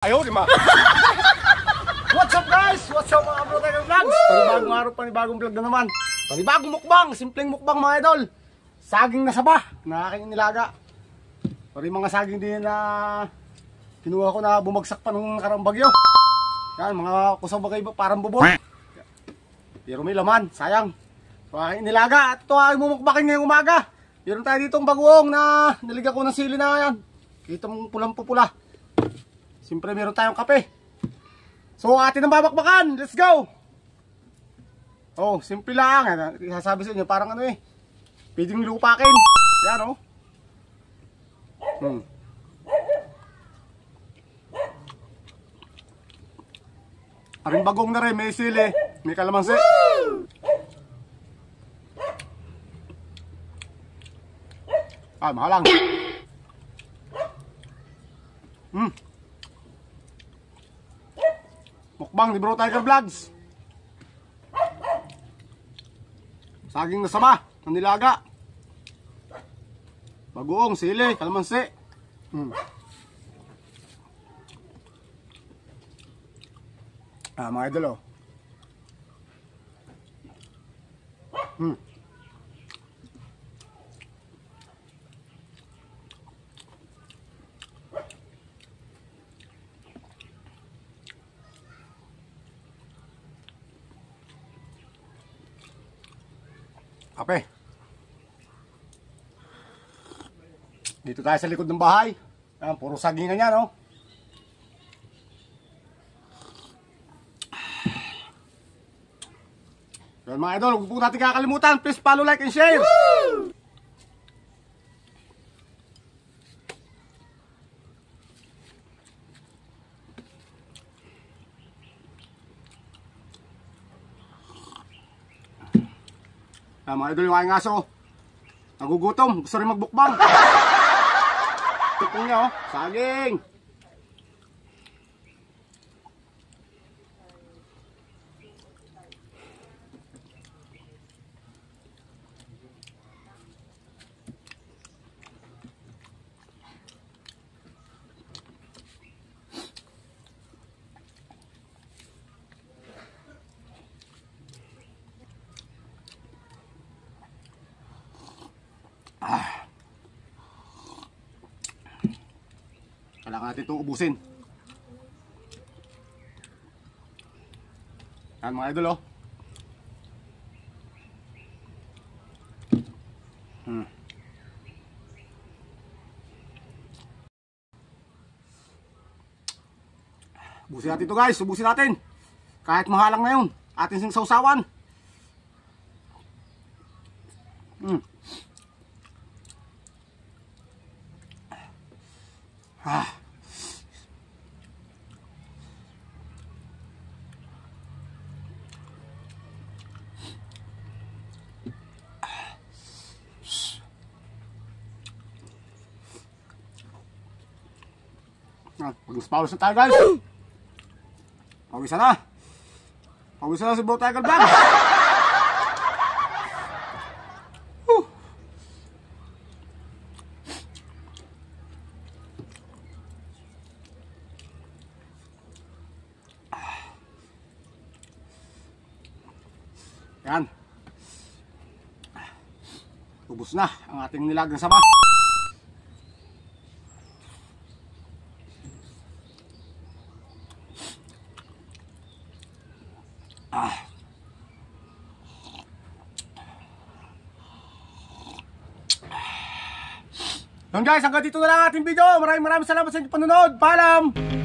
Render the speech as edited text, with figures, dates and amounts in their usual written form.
Ayaw, di ba? What's up guys? What's up mga bro tayo vlogs? Panibagong araw, panibagong vlog na naman. Panibagong mukbang, simpleng mukbang mga idol. Saging na saba, na aking nilaga. Pero yung mga saging din na kinuha ko na bumagsak pa nung nakarang bagyo. Yan, mga kusabagay parang bubot. Pero may laman, sayang. So aking nilaga at ito ay mumukbakin ngayong umaga. Meron tayo ditong bagoong na niliga ko ng sili na yan. Kita mong pulang pupula. Siyempre meron tayong kape. So atin ang babakbakan. Let's go. Oh, simple lang. Sasabi sa inyo parang ano eh. Pwedeng lupakin. Yan oh. Aring bagong na rin. May sili. May kalamansi. Ah, mahalang. Mukbang ni Bro Tiger Vlogs. Saging na sama, ng nilaga. Bagoong, sili, kalamansi. Ah, mga idol oh. Kape. Dito tayo sa likod ng bahay. Ayan, puro sagingan yan, no? Yan mga idol, huwag po natin kakalimutan. Please follow, like, and share. Woo! Mga idol, yung aking aso nagugutom, gusto rin magbukbang. Ito niya oh, saging. Kailangan natin itong ubusin. Yan mga idol oh. Ubusin natin ito guys, ubusin natin. Kahit mahalang na yun, atin sing sausawan. Pawis na tayo guys. Pawis na. Pawis na si Bro Tiger Vlogs. Yan. Ubus na ang ating nilagang sama. Yan guys, hanggang dito na lang ating video. Maraming salamat sa inyong panonood. Paalam!